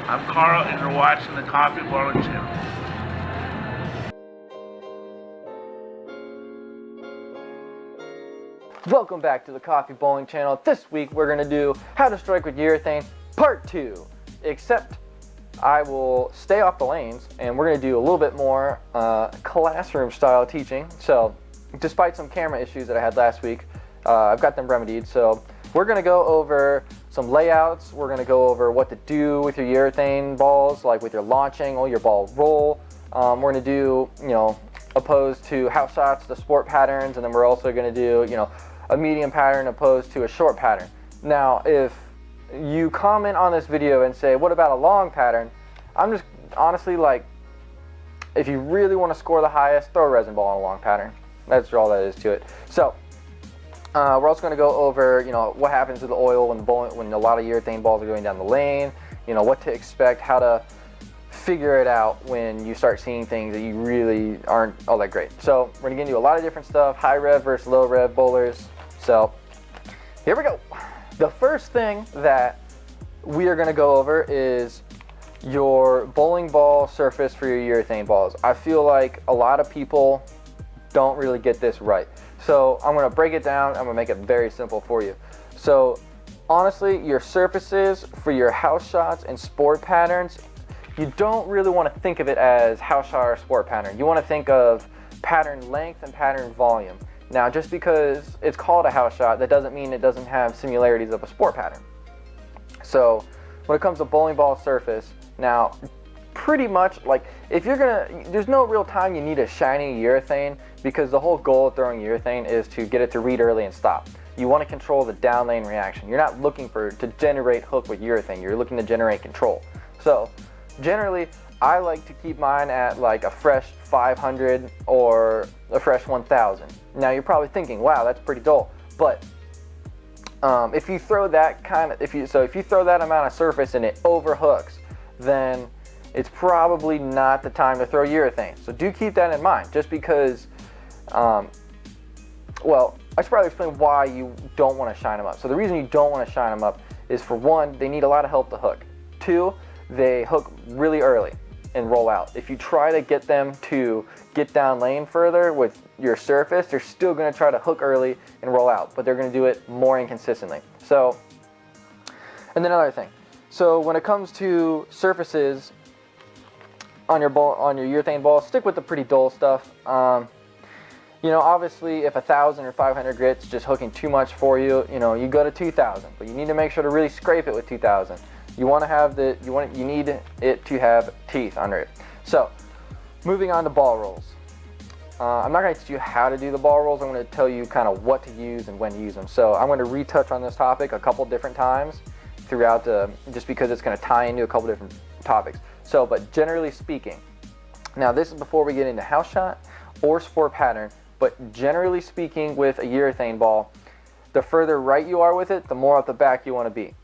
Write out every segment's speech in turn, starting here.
I'm Carl, and you're watching the Coffee Bowling Channel. Welcome back to the Coffee Bowling Channel. This week we're going to do How to Strike with Urethane Part 2. Except I will stay off the lanes and we're going to do a little bit more classroom style teaching. So despite some camera issues that I had last week, I've got them remedied. So we're going to go over some layouts. We're going to go over what to do with your urethane balls, like with your launch angle, your ball roll. We're going to do, opposed to house shots, the sport patterns, and then we're also going to do, a medium pattern opposed to a short pattern. Now, if you comment on this video and say, what about a long pattern? I'm just honestly like, if you really want to score the highest, throw a resin ball on a long pattern. That's all that is to it. So, we're also going to go over, what happens with the oil when a lot of urethane balls are going down the lane, what to expect, how to figure it out when you start seeing things that you really aren't all that great. So we're going to get into a lot of different stuff, high rev versus low rev bowlers. So here we go. The first thing that we are going to go over is your bowling ball surface for your urethane balls. I feel like a lot of people don't really get this right. So I'm going to break it down. I'm going to make it very simple for you. So honestly, your surfaces for your house shots and sport patterns, you don't really want to think of it as house shot or sport pattern. You want to think of pattern length and pattern volume. Now, just because it's called a house shot, that doesn't mean it doesn't have similarities of a sport pattern. So when it comes to bowling ball surface, now pretty much like if you're there's no real time you need a shiny urethane, because the whole goal of throwing urethane is to get it to read early and stop. You want to control the down lane reaction. You're not looking to generate hook with urethane. You're looking to generate control. So generally, I like to keep mine at like a fresh 500 or a fresh 1000. Now you're probably thinking, wow, that's pretty dull. But if you throw that if you throw that amount of surface and it overhooks, then it's probably not the time to throw urethane. So do keep that in mind. Just because, well, I should probably explain why you don't want to shine them up. So the reason you don't want to shine them up is, for one, they need a lot of help to hook. Two, they hook really early and roll out. If you try to get them to get down lane further with your surface, they're still going to try to hook early and roll out, but they're going to do it more inconsistently. So, and then another thing. So when it comes to surfaces on your urethane ball, stick with the pretty dull stuff. Obviously, if 1000 or 500 grit's just hooking too much for you, you go to 2000, but you need to make sure to really scrape it with 2000. You want to have you need it to have teeth under it. So, moving on to ball rolls. I'm not going to teach you how to do the ball rolls. I'm going to tell you kind of what to use and when to use them. So I'm going to retouch on this topic a couple different times throughout just because it's going to tie into a couple different topics. So, but generally speaking, now this is before we get into house shot or sport pattern, but generally speaking, with a urethane ball, the further right you are with it, the more up the back you want to be.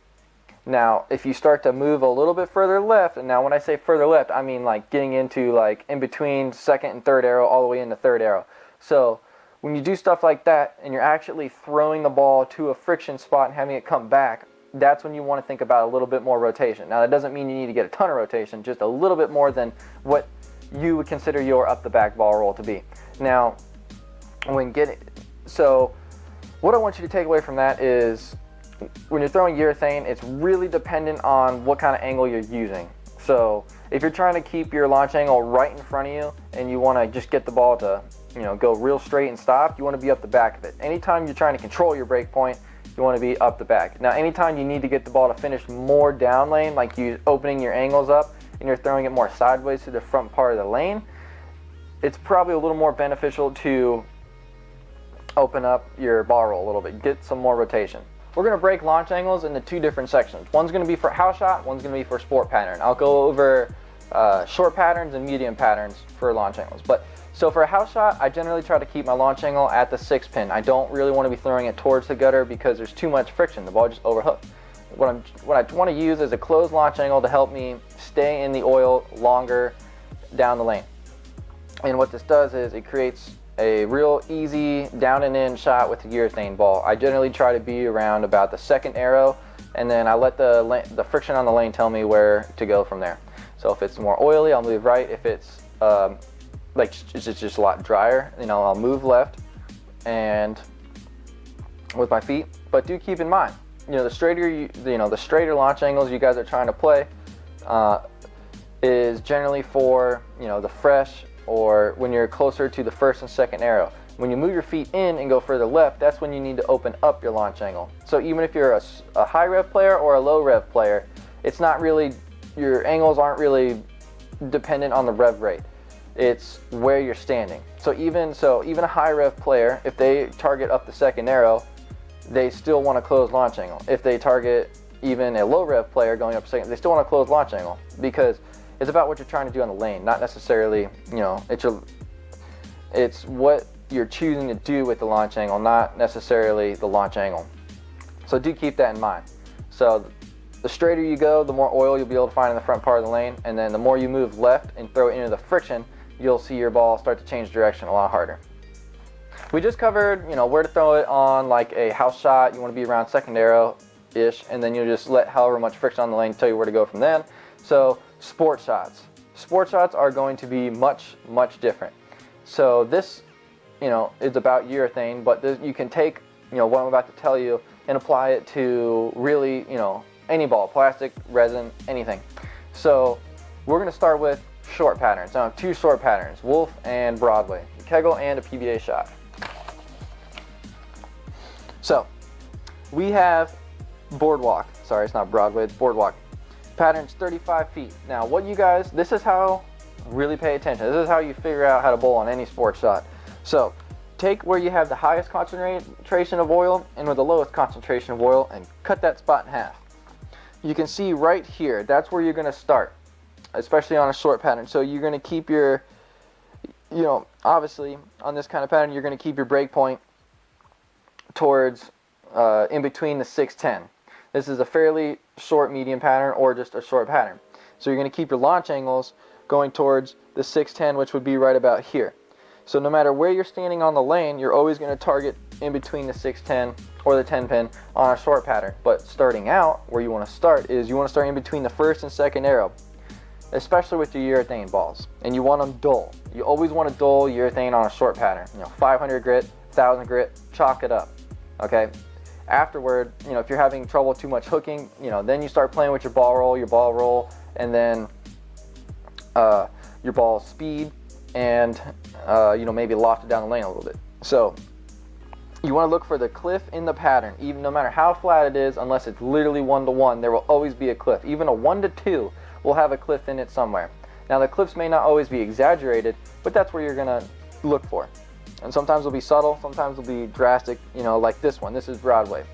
Now, if you start to move a little bit further left, and now when I say further left, I mean like getting into like in between second and third arrow all the way into third arrow. So when you do stuff like that and you're actually throwing the ball to a friction spot and having it come back, that's when you want to think about a little bit more rotation. Now, that doesn't mean you need to get a ton of rotation, just a little bit more than what you would consider your up the back ball roll to be. Now, so what I want you to take away from that is, when you're throwing urethane, it's really dependent on what kind of angle you're using. So if you're trying to keep your launch angle right in front of you and you want to just get the ball to go real straight and stop, you want to be up the back of it. Anytime you're trying to control your break point, you want to be up the back. Now, anytime you need to get the ball to finish more down lane, like you opening your angles up and you're throwing it more sideways to the front part of the lane, it's probably a little more beneficial to open up your ball roll a little bit, get some more rotation. We're going to break launch angles into two different sections. One's going to be for house shot, one's going to be for sport pattern. I'll go over short patterns and medium patterns for launch angles. So for a house shot, I generally try to keep my launch angle at the 6 pin. I don't really want to be throwing it towards the gutter because there's too much friction. The ball just overhooks. What I want to use is a closed launch angle to help me stay in the oil longer down the lane. And what this does is it creates a real easy down and in shot with the urethane ball. I generally try to be around about the second arrow and then I let the friction on the lane tell me where to go from there. So if it's more oily, I'll move right. If it's like it's just a lot drier, I'll move left and with my feet. But do keep in mind, the straighter the straighter launch angles you guys are trying to play is generally for the fresh, or when you're closer to the first and second arrow. When you move your feet in and go further left, that's when you need to open up your launch angle. So even if you're a high rev player or a low rev player, it's not really, your angles aren't really dependent on the rev rate. It's where you're standing. So even a high rev player, if they target up the second arrow, they still want a closed launch angle. If they target even a low rev player going up second, they still want a closed launch angle, because it's about what you're trying to do on the lane, not necessarily, it's what you're choosing to do with the launch angle, not necessarily the launch angle. So do keep that in mind. So the straighter you go, the more oil you'll be able to find in the front part of the lane, and then the more you move left and throw it into the friction, you'll see your ball start to change direction a lot harder. We just covered, where to throw it on like a house shot. You want to be around second arrow-ish, and then you just let however much friction on the lane tell you where to go from then. So sport shots. Sport shots are going to be much, much different. So this, is about urethane, but you can take, what I'm about to tell you and apply it to really, any ball, plastic, resin, anything. So we're going to start with short patterns. Now, 2 short patterns, Wolf and Broadway, a Kegel and a PBA shot. So we have Boardwalk. Sorry, it's not Broadway, it's Boardwalk. Pattern's 35 feet. Now, this is how, really pay attention. This is how you figure out how to bowl on any sport shot. So take where you have the highest concentration of oil and with the lowest concentration of oil, and cut that spot in half. You can see right here, that's where you're going to start, especially on a short pattern. So you're going to keep your, obviously on this kind of pattern, you're going to keep your break point towards in between the 6-10. This is a fairly short medium pattern or just a short pattern. So you're going to keep your launch angles going towards the 6-10, which would be right about here. So no matter where you're standing on the lane, you're always going to target in between the 6-10 or the 10 pin on a short pattern. But starting out, where you want to start is you want to start in between the first and second arrow, especially with your urethane balls. And you want them dull. You always want to dull urethane on a short pattern. 500 grit, 1000 grit, chalk it up. Okay. Afterward, if you're having trouble too much hooking, then you start playing with your ball roll, and then your ball speed, and maybe loft it down the lane a little bit. So you want to look for the cliff in the pattern. Even no matter how flat it is, unless it's literally 1-to-1, there will always be a cliff. Even a 1-to-2 will have a cliff in it somewhere. Now the cliffs may not always be exaggerated, but that's where you're going to look for. And sometimes it'll be subtle, sometimes it'll be drastic, like this one. This is Broadway.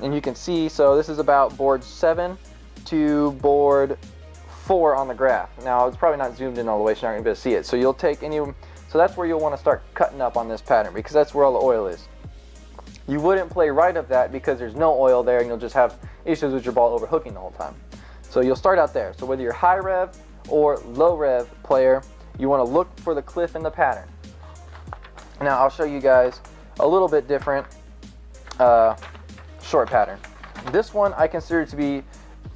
And you can see, so this is about board 7 to board 4 on the graph. Now it's probably not zoomed in all the way, so you're not going to be able to see it. So you'll take so that's where you'll want to start cutting up on this pattern, because that's where all the oil is. You wouldn't play right of that because there's no oil there, and you'll just have issues with your ball overhooking the whole time. So you'll start out there. So whether you're high rev or low rev player, you want to look for the cliff in the pattern. Now I'll show you guys a little bit different short pattern. This one I consider to be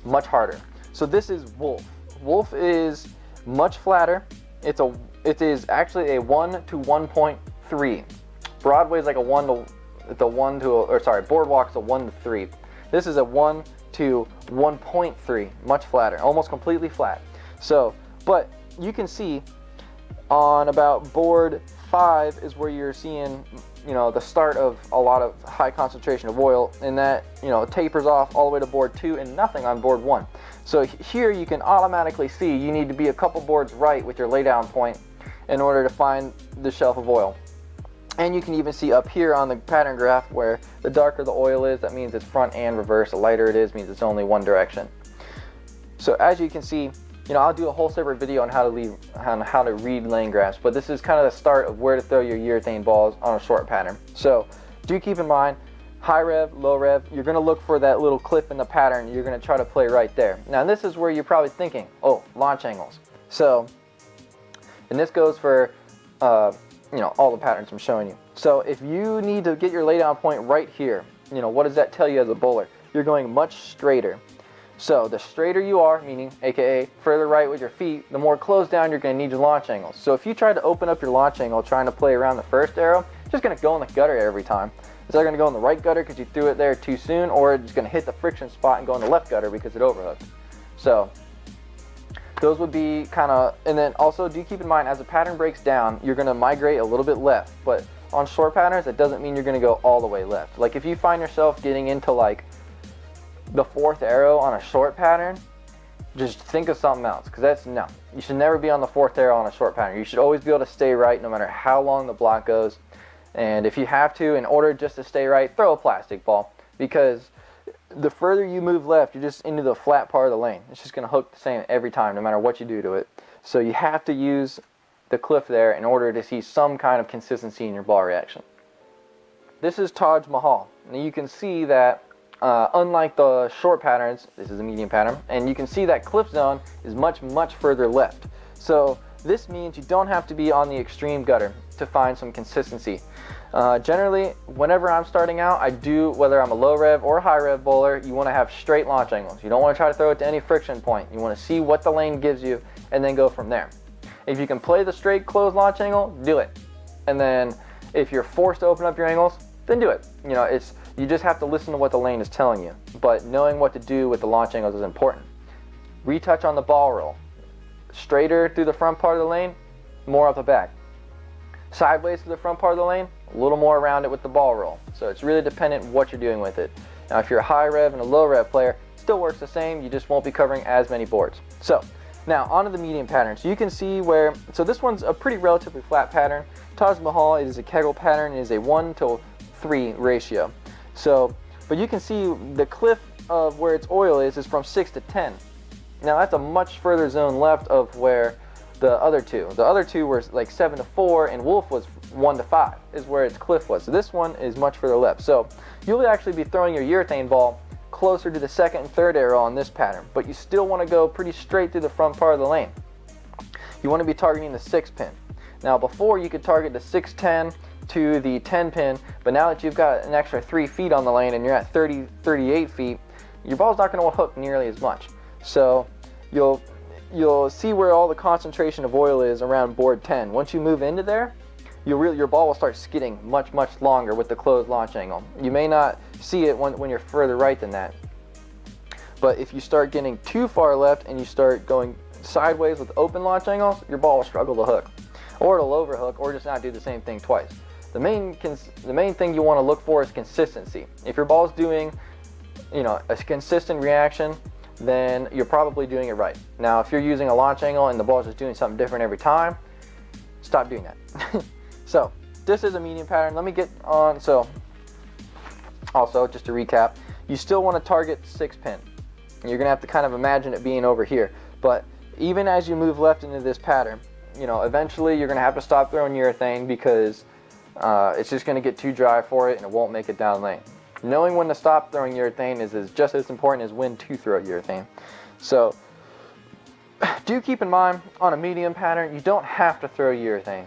much harder. So this is Wolf. Wolf is much flatter. It is actually a 1 to 1.3. Broadway is like a 1 to Boardwalk's a 1 to 3. This is a 1 to 1.3, much flatter, almost completely flat. So, but you can see on about board 5 is where you're seeing, the start of a lot of high concentration of oil, and that, tapers off all the way to board 2 and nothing on board 1. So here you can automatically see you need to be a couple boards right with your laydown point in order to find the shelf of oil. And you can even see up here on the pattern graph where the darker the oil is, that means it's front and reverse. The lighter it is means it's only one direction. So as you can see, I'll do a whole separate video on how to read lane graphs, but this is kind of the start of where to throw your urethane balls on a short pattern. So do keep in mind, high rev, low rev, you're going to look for that little clip in the pattern. You're going to try to play right there. Now this is where you're probably thinking, oh, launch angles. So, and this goes for all the patterns I'm showing you. So if you need to get your laydown point right here, what does that tell you as a bowler? you're going much straighter. So the straighter you are, meaning aka further right with your feet, the more closed down you're going to need your launch angles. So if you try to open up your launch angle trying to play around the first arrow, it's just going to go in the gutter every time. It's either going to go in the right gutter because you threw it there too soon, or it's going to hit the friction spot and go in the left gutter because it overhooked. So those would be kind of, and then also do keep in mind as the pattern breaks down, you're going to migrate a little bit left, but on short patterns, that doesn't mean you're going to go all the way left. Like if you find yourself getting into like the fourth arrow on a short pattern, just think of something else, because no, you should never be on the fourth arrow on a short pattern. You should always be able to stay right no matter how long the block goes. And if you have to, in order just to stay right, throw a plastic ball, because the further you move left, you're just into the flat part of the lane. It's just going to hook the same every time, no matter what you do to it. So you have to use the cliff there in order to see some kind of consistency in your ball reaction. This is Taj Mahal. Now you can see that unlike the short patterns, this is a medium pattern, and you can see that cliff zone is much, much further left. So this means you don't have to be on the extreme gutter to find some consistency. Generally, whenever I'm starting out, I do, whether I'm a low rev or high rev bowler, you want to have straight launch angles. You don't want to try to throw it to any friction point. You want to see what the lane gives you and then go from there. If you can play the straight closed launch angle, do it. And then if you're forced to open up your angles, then do it. You know, you just have to listen to what the lane is telling you. But knowing what to do with the launch angles is important. Retouch on the ball roll. Straighter through the front part of the lane, more up the back. Sideways to the front part of the lane, a little more around it with the ball roll. So it's really dependent what you're doing with it. Now if you're a high rev and a low rev player, it still works the same, you just won't be covering as many boards. So now onto the medium pattern. So you can see where, so this one's a pretty relatively flat pattern. Taj Mahal, it is a kegel pattern, it is a 1:3 ratio. So, but you can see the cliff of where its oil is from 6 to 10. Now that's a much further zone left of where the other two. The other two were like 7 to 4, and Wolf was 1 to 5 is where its cliff was. So this one is much further left. So you'll actually be throwing your urethane ball closer to the second and third arrow on this pattern, but you still want to go pretty straight through the front part of the lane. You want to be targeting the 6 pin. Now before you could target the 6-10 to the 10 pin, but now that you've got an extra 3 feet on the lane and you're at 38 feet, your ball's not going to hook nearly as much. So you'll see where all the concentration of oil is around board 10. Once you move into there, your ball will start skidding much, much longer with the closed launch angle. You may not see it when you're further right than that. But if you start getting too far left and you start going sideways with open launch angles, your ball will struggle to hook. Or it'll overhook, or just not do the same thing twice. The main thing you want to look for is consistency. If your ball's doing, a consistent reaction, then you're probably doing it right. Now, if you're using a launch angle and the ball's just doing something different every time, stop doing that. So, this is a medium pattern. Let me get on, so, also, just to recap, you still want to target 6 pin. You're going to have to kind of imagine it being over here. But even as you move left into this pattern, eventually you're going to have to stop throwing urethane because it's just going to get too dry for it and it won't make it down lane. Knowing when to stop throwing urethane is just as important as when to throw urethane. So do keep in mind, on a medium pattern, you don't have to throw urethane.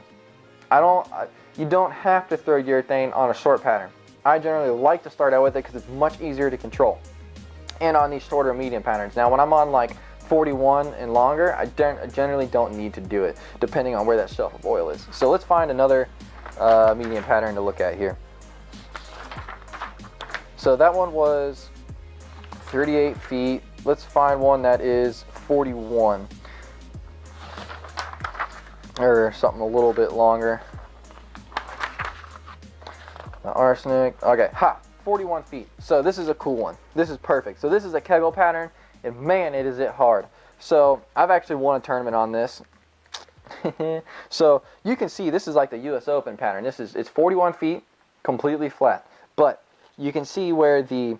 You don't have to throw urethane on a short pattern. I generally like to start out with it because it's much easier to control. And on these shorter medium patterns. Now when I'm on like 41 and longer, I generally don't need to do it, depending on where that shelf of oil is. So let's find another medium pattern to look at here. So that one was 38 feet. Let's find one that is 41. Or something a little bit longer. The arsenic. Okay, 41 feet. So this is a cool one. This is perfect. So this is a kegel pattern, and man, it hard. So I've actually won a tournament on this. So you can see this is like the US Open pattern. It's 41 feet, completely flat. But you can see where the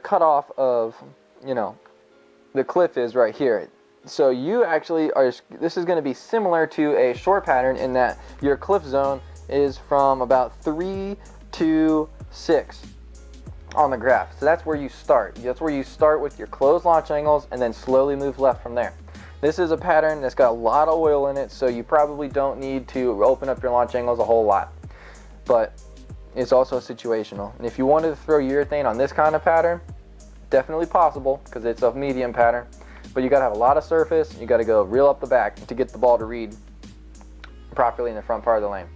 cutoff of, the cliff is right here. So you actually this is going to be similar to a short pattern in that your cliff zone is from about 3 to 6 on the graph. So that's where you start. That's where you start with your closed launch angles and then slowly move left from there. This is a pattern that's got a lot of oil in it, so you probably don't need to open up your launch angles a whole lot. But it's also situational. And if you wanted to throw urethane on this kind of pattern, definitely possible because it's a medium pattern, but you got to have a lot of surface. You got to go real up the back to get the ball to read properly in the front part of the lane.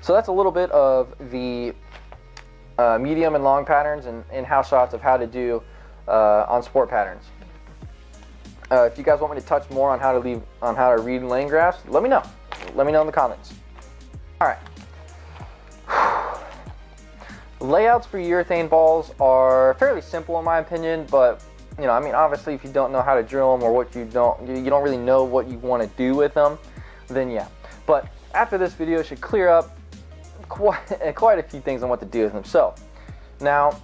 So that's a little bit of the medium and long patterns and in-house shots of how to do on sport patterns. If you guys want me to touch more on how to read lane graphs, let me know. Let me know in the comments. All right. Layouts for urethane balls are fairly simple in my opinion, but you know, I mean, obviously if you don't know how to drill them or what you don't really know what you want to do with them, then yeah. But after this video should clear up quite a few things on what to do with them. So now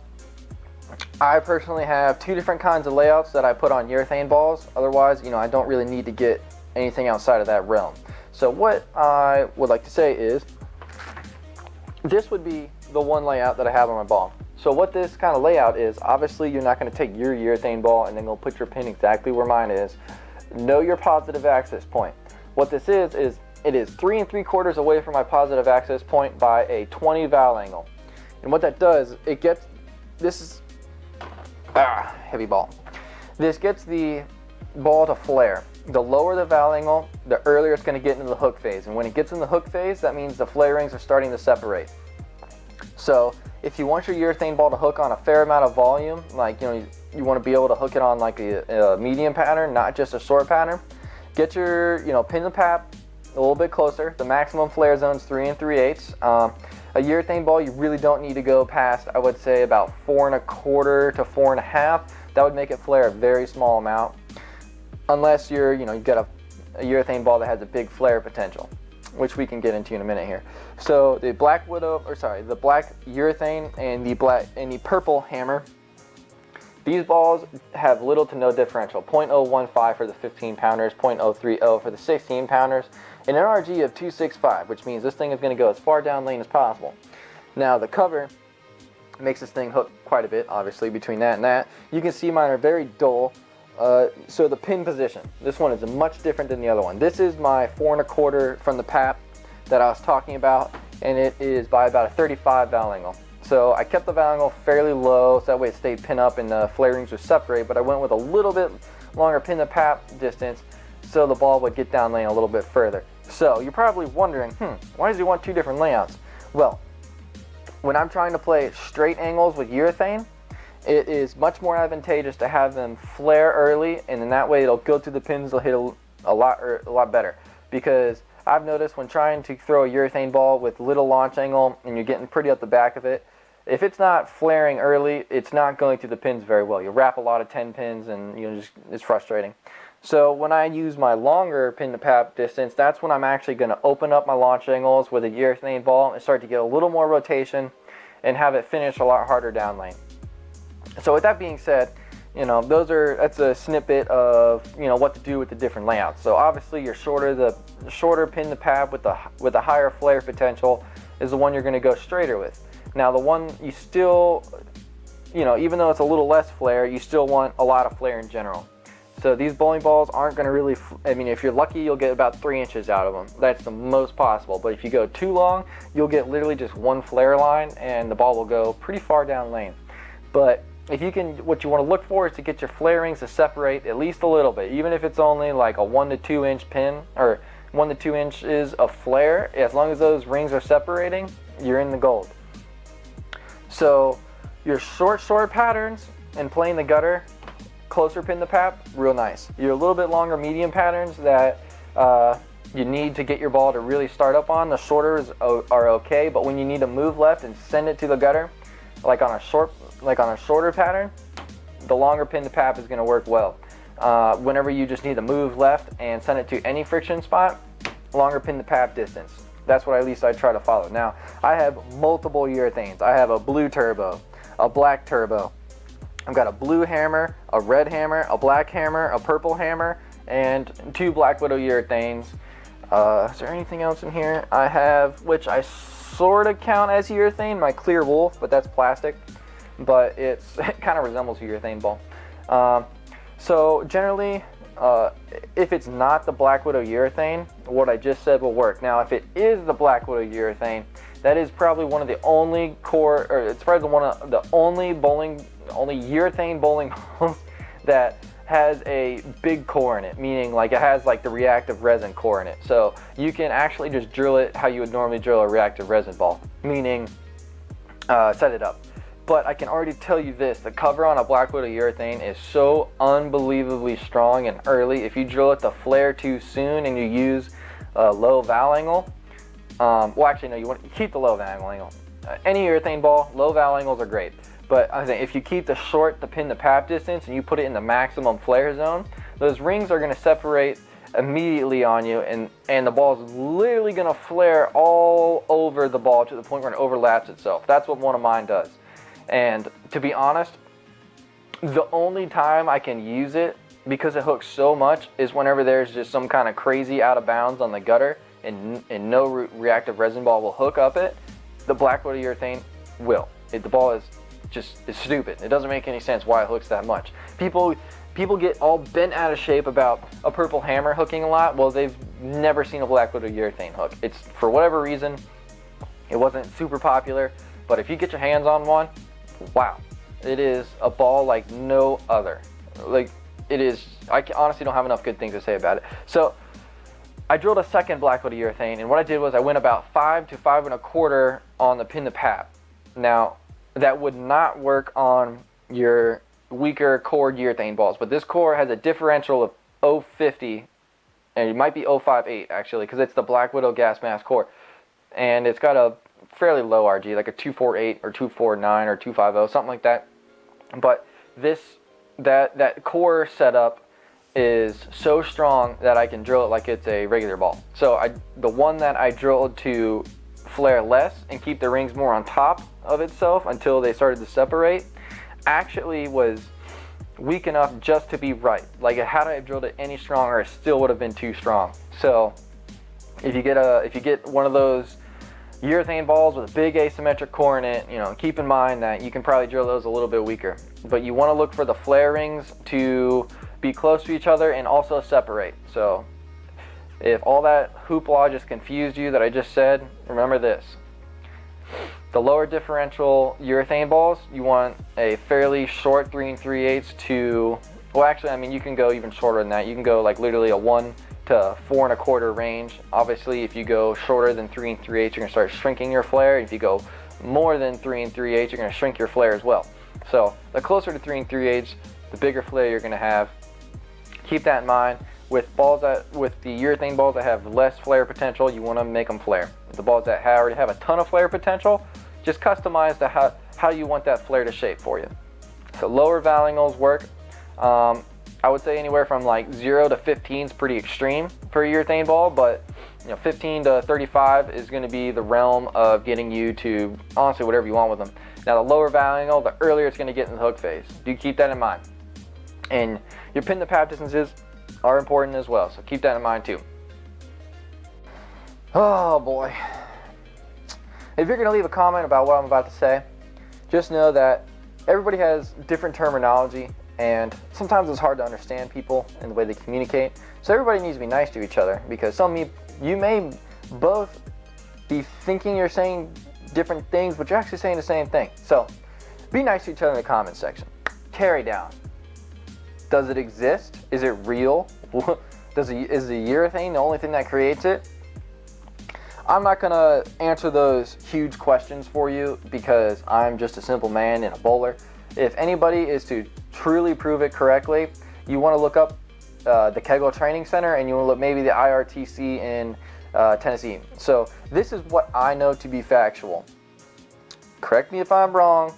I personally have two different kinds of layouts that I put on urethane balls. Otherwise, you know, I don't really need to get anything outside of that realm. So what I would like to say is this would be the one layout that I have on my ball. So what this kind of layout is, obviously you're not going to take your urethane ball and then go put your pin exactly where mine is. Know your positive access point. What this is it is 3 3/4 away from my positive access point by a 20 valve angle. And what that does, it gets, this is, heavy ball. This gets the ball to flare. The lower the valve angle, the earlier it's going to get into the hook phase. And when it gets in the hook phase, that means the flare rings are starting to separate. So if you want your urethane ball to hook on a fair amount of volume, like, you know, you want to be able to hook it on like a medium pattern, not just a short pattern, get your, you know, pin the pap a little bit closer. The maximum flare zone is 3 3/8. A urethane ball, you really don't need to go past, I would say, about 4 1/4 to 4 1/2. That would make it flare a very small amount, unless you're, you know, you've got a urethane ball that has a big flare potential, which we can get into in a minute here. So the black urethane and the purple hammer, these balls have little to no differential. 0.015 for the 15 pounders, 0.030 for the 16 pounders, and an NRG of 265, which means this thing is going to go as far down lane as possible. Now the cover makes this thing hook quite a bit, obviously, between that and that. You can see mine are very dull. So the pin position, this one is much different than the other one. This is my 4 1/4 from the pap that I was talking about, and it is by about a 35 valve angle. So I kept the valve angle fairly low, so that way it stayed pin up and the flare rings would separate, but I went with a little bit longer pin to pap distance so the ball would get down lane a little bit further. So you're probably wondering, why does he want two different layouts? Well, when I'm trying to play straight angles with urethane, it is much more advantageous to have them flare early, and then that way it'll go through the pins, they'll hit a lot better. Because I've noticed when trying to throw a urethane ball with little launch angle and you're getting pretty up the back of it, if it's not flaring early, it's not going through the pins very well. You wrap a lot of 10 pins and, you know, it's frustrating. So when I use my longer pin to pap distance, that's when I'm actually going to open up my launch angles with a urethane ball and start to get a little more rotation and have it finish a lot harder down lane. So with that being said, you know, that's a snippet of, you know, what to do with the different layouts. So obviously the shorter pin to pap with the higher flare potential is the one you're going to go straighter with. Now the one you still, you know, even though it's a little less flare, you still want a lot of flare in general. So these bowling balls aren't going to really, I mean, if you're lucky, you'll get about 3 inches out of them. That's the most possible. But if you go too long, you'll get literally just one flare line and the ball will go pretty far down lane. But if you can, what you want to look for is to get your flare rings to separate at least a little bit, even if it's only like a 1 to 2 inch pin or 1 to 2 inches of flare. As long as those rings are separating, you're in the gold. So your short patterns and playing the gutter, closer pin to pap, real nice. Your a little bit longer medium patterns that you need to get your ball to really start up on, the shorters are okay, but when you need to move left and send it to the gutter, like on a shorter pattern, the longer pin to pap is going to work well. Whenever you just need to move left and send it to any friction spot, longer pin to pap distance. That's what at least I try to follow. Now, I have multiple urethanes. I have a blue turbo, a black turbo. I've got a blue hammer, a red hammer, a black hammer, a purple hammer, and 2 Black Widow urethanes. Is there anything else in here? I have, which I sort of count as urethane, my Clear Wolf, but that's plastic. But it kind of resembles a urethane ball. So generally, if it's not the Black Widow urethane, what I just said will work. Now, if it is the Black Widow urethane, that is probably one of the only it's probably one of the only bowling only urethane bowling balls that has a big core in it, meaning like it has like the reactive resin core in it. So you can actually just drill it how you would normally drill a reactive resin ball, meaning set it up. But I can already tell you this, the cover on a Black Widow urethane is so unbelievably strong and early. If you drill it to flare too soon and you use a low val angle, well actually no, you want to keep the low val angle. Any urethane ball, low val angles are great. But I'm saying if you keep the short, the pin to pap distance and you put it in the maximum flare zone, those rings are going to separate immediately on you, and the ball is literally going to flare all over the ball to the point where it overlaps itself. That's what one of mine does. And to be honest, the only time I can use it, because it hooks so much, is whenever there's just some kind of crazy out of bounds on the gutter and no reactive resin ball will hook up it. The Black Widow urethane will. The ball is stupid. It doesn't make any sense why it hooks that much. People get all bent out of shape about a purple hammer hooking a lot. Well, they've never seen a Black Widow urethane hook. It's, for whatever reason, it wasn't super popular, but if you get your hands on one, wow, it is a ball like no other. Like, it is, I honestly don't have enough good things to say about it. So I drilled a second Black Widow urethane, and what I did was I went about 5 to 5 1/4 on the pin to pap. Now, that would not work on your weaker cored urethane balls, but this core has a differential of 0.50, and it might be 0.58 actually, because it's the Black Widow gas mask core, and it's got a fairly low RG, like a 248 or 249 or 250, something like that. But that core setup is so strong that I can drill it like it's a regular ball. So the one that I drilled to flare less and keep the rings more on top of itself until they started to separate actually was weak enough just to be right. Like, had I drilled it any stronger, it still would have been too strong. So if you get one of those urethane balls with a big asymmetric core in it, keep in mind that you can probably drill those a little bit weaker. But you want to look for the flare rings to be close to each other and also separate. So if all that hoopla just confused you that I just said, remember this. The lower differential urethane balls, you want a fairly short 3 3/8 to, well actually, I mean, you can go even shorter than that. You can go like literally a 1 to 4 1/4 range. Obviously, if you go shorter than 3 3/8, you're gonna start shrinking your flare. If you go more than 3 3/8, you're gonna shrink your flare as well. So the closer to 3 3/8, the bigger flare you're gonna have. Keep that in mind. With the urethane balls that have less flare potential, you want to make them flare. The balls that already have a ton of flare potential, just customize how you want that flare to shape for you. So lower val angles work. I would say anywhere from like 0 to 15 is pretty extreme for a urethane ball, but 15 to 35 is going to be the realm of getting you to honestly whatever you want with them. Now the lower val angle, the earlier it's going to get in the hook phase. Do keep that in mind. And your pin to pap distances are important as well, so keep that in mind too. Oh boy. If you're gonna leave a comment about what I'm about to say, just know that everybody has different terminology, and sometimes it's hard to understand people and the way they communicate. So everybody needs to be nice to each other, because you may both be thinking you're saying different things, but you're actually saying the same thing. So be nice to each other in the comment section. Carry down. Does it exist? Is it real? Is the urethane the only thing that creates it? I'm not gonna answer those huge questions for you because I'm just a simple man and a bowler. If anybody is to truly prove it correctly, you want to look up the Kegel Training Center, and you want to look maybe the IRTC in Tennessee. So this is what I know to be factual. Correct me if I'm wrong.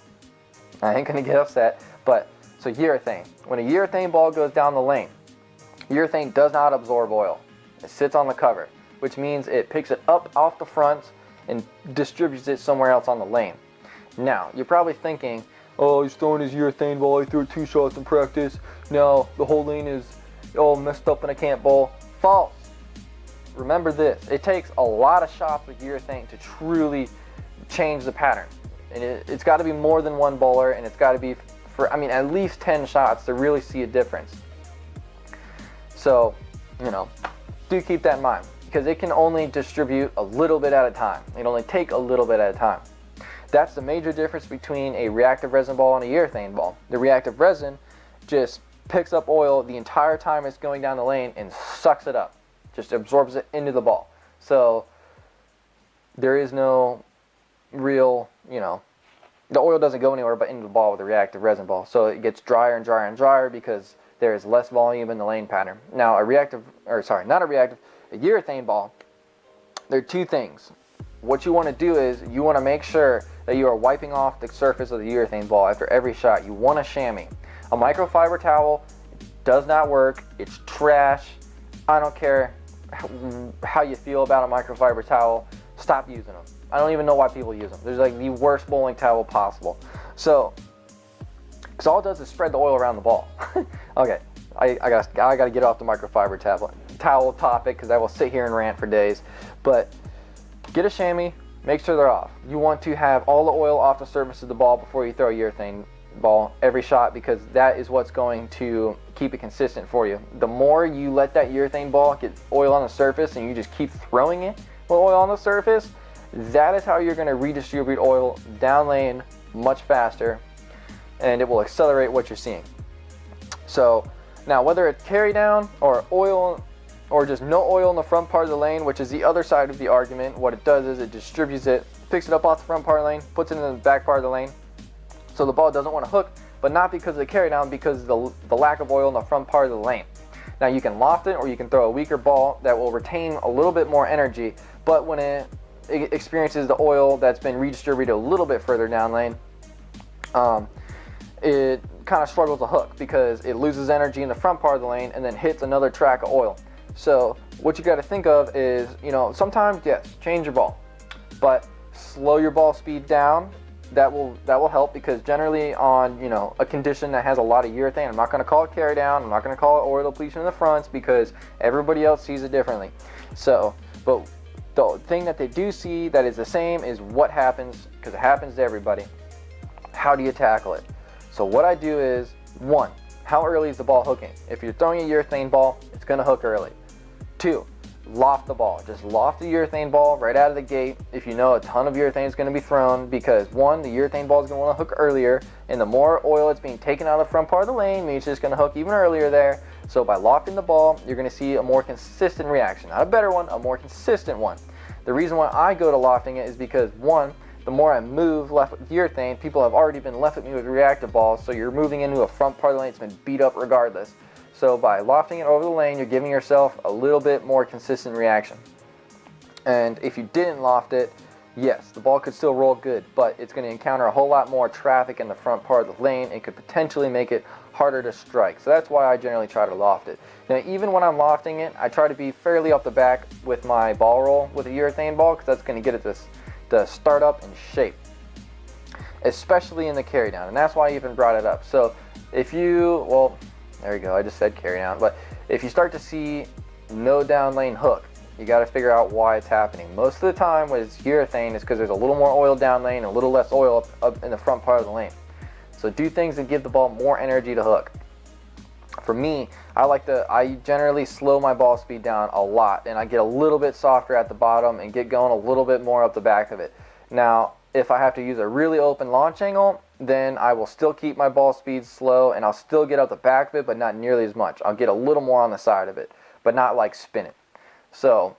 I ain't gonna get upset, but so urethane. When a urethane ball goes down the lane, urethane does not absorb oil. It sits on the cover, which means it picks it up off the front and distributes it somewhere else on the lane. Now, you're probably thinking, oh, he's throwing his urethane ball, he threw 2 shots in practice, now the whole lane is all messed up and I can't bowl. False. Remember this, it takes a lot of shots with urethane to truly change the pattern. And it's got to be more than one bowler, and it's got to be for, at least 10 shots to really see a difference. So, do keep that in mind, because it can only distribute a little bit at a time. It only take a little bit at a time. That's the major difference between a reactive resin ball and a urethane ball. The reactive resin just picks up oil the entire time it's going down the lane and sucks it up, just absorbs it into the ball. So there is no real, the oil doesn't go anywhere but into the ball with a reactive resin ball. So it gets drier and drier and drier because there is less volume in the lane pattern. Now a urethane ball, there are two things. What you want to do is you want to make sure that you are wiping off the surface of the urethane ball after every shot. You want a chamois. A microfiber towel does not work. It's trash. I don't care how you feel about a microfiber towel. Stop using them. I don't even know why people use them. They're like the worst bowling towel possible. So, because all it does is spread the oil around the ball. Okay, I gotta get off the microfiber towel topic because I will sit here and rant for days. But get a chamois. Make sure they're off. You want to have all the oil off the surface of the ball before you throw a urethane ball every shot, because that is what's going to keep it consistent for you. The more you let that urethane ball get oil on the surface and you just keep throwing it with oil on the surface, that is how you're going to redistribute oil down lane much faster, and it will accelerate what you're seeing. So now, whether it's carry down or oil or just no oil in the front part of the lane, which is the other side of the argument, what it does is it distributes it, picks it up off the front part of the lane, puts it in the back part of the lane, so the ball doesn't want to hook, but not because of the carry down, because of the lack of oil in the front part of the lane. Now you can loft it, or you can throw a weaker ball that will retain a little bit more energy, but when it experiences the oil that's been redistributed a little bit further down lane, it kind of struggles to hook because it loses energy in the front part of the lane and then hits another track of oil. So what you got to think of is, sometimes, yes, change your ball, but slow your ball speed down. That will help, because generally on a condition that has a lot of urethane, I'm not going to call it carry down, I'm not going to call it oil depletion in the fronts, because everybody else sees it differently. So, but the thing that they do see that is the same is what happens, because it happens to everybody. How do you tackle it? So what I do is, one, how early is the ball hooking? If you're throwing a urethane ball, it's going to hook early. Two, loft the ball. Just loft the urethane ball right out of the gate if you know a ton of urethane is going to be thrown, because one, the urethane ball is going to want to hook earlier, and the more oil it's being taken out of the front part of the lane means it's going to hook even earlier there. So by lofting the ball, you're going to see a more consistent reaction. Not a better one, a more consistent one. The reason why I go to lofting it is because, one, the more I move left with urethane, people have already been left with me with reactive balls, so you're moving into a front part of the lane that's been beat up regardless. So by lofting it over the lane, you're giving yourself a little bit more consistent reaction. And if you didn't loft it, yes, the ball could still roll good, but it's going to encounter a whole lot more traffic in the front part of the lane. It could potentially make it harder to strike. So that's why I generally try to loft it. Now, even when I'm lofting it, I try to be fairly off the back with my ball roll with a urethane ball, because that's going to get it to start up and shape, especially in the carry down. And that's why I even brought it up. So if you, well, there you go, I just said carry down. But if you start to see no down lane hook, you got to figure out why it's happening. Most of the time with urethane is because there's a little more oil down lane and a little less oil up in the front part of the lane. So do things that give the ball more energy to hook. For me, I generally slow my ball speed down a lot, and I get a little bit softer at the bottom and get going a little bit more up the back of it. Now, if I have to use a really open launch angle, then I will still keep my ball speed slow, and I'll still get out the back of it, but not nearly as much. I'll get a little more on the side of it, but not like spin it. So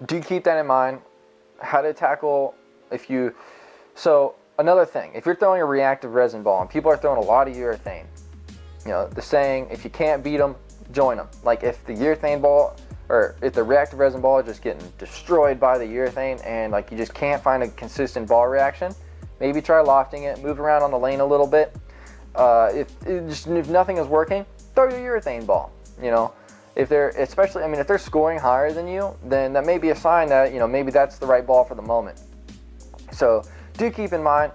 do keep that in mind. How to tackle so another thing, if you're throwing a reactive resin ball and people are throwing a lot of urethane, the saying, if you can't beat them, join them. Like if the urethane ball, or if the reactive resin ball is just getting destroyed by the urethane and like you just can't find a consistent ball reaction, maybe try lofting it, move around on the lane a little bit. If nothing is working, throw your urethane ball. If they're scoring higher than you, then that may be a sign that maybe that's the right ball for the moment. So do keep in mind,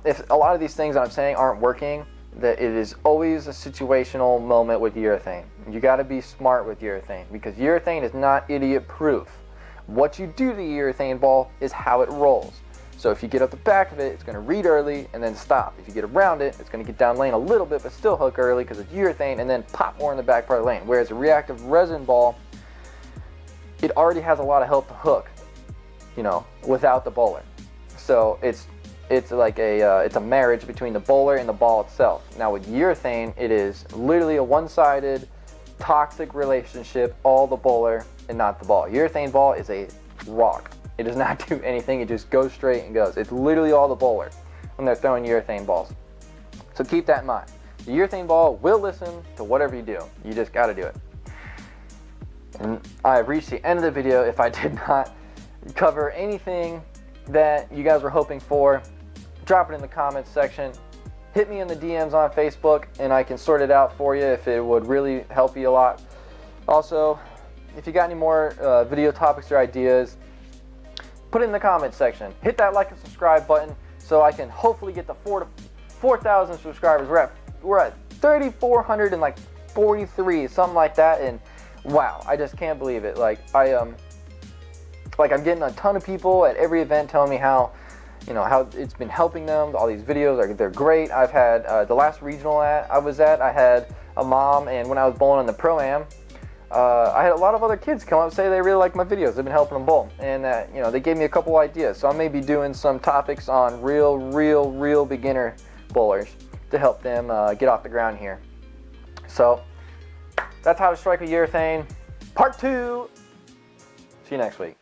if a lot of these things that I'm saying aren't working, that it is always a situational moment with urethane. You got to be smart with urethane, because urethane is not idiot proof. What you do to the urethane ball is how it rolls. So if you get up the back of it, it's going to read early and then stop. If you get around it, it's going to get down lane a little bit but still hook early because it's urethane, and then pop more in the back part of the lane. Whereas a reactive resin ball, it already has a lot of help to hook, without the bowler. So it's like it's a marriage between the bowler and the ball itself. Now with urethane, it is literally a one-sided toxic relationship, all the bowler and not the ball. Urethane ball is a rock. It does not do anything. It just goes straight and goes. It's literally all the bowler when they're throwing urethane balls. So keep that in mind. The urethane ball will listen to whatever you do. You just got to do it. And I have reached the end of the video. If I did not cover anything that you guys were hoping for, drop it in the comments section. Hit me in the DMs on Facebook and I can sort it out for you if it would really help you a lot. Also, if you got any more video topics or ideas, put it in the comments section. Hit that like and subscribe button so I can hopefully get to 4,000 subscribers. We're at 3,443, something like that, and wow, I just can't believe it. I'm getting a ton of people at every event telling me how it's been helping them. All these videos they're great. I've had the last regional I was at, I had a mom, and when I was bowling on the Pro-Am, I had a lot of other kids come up and say they really like my videos. They've been helping them bowl, and they gave me a couple ideas. So I may be doing some topics on real beginner bowlers to help them get off the ground here. So that's how to strike with urethane, part 2. See you next week.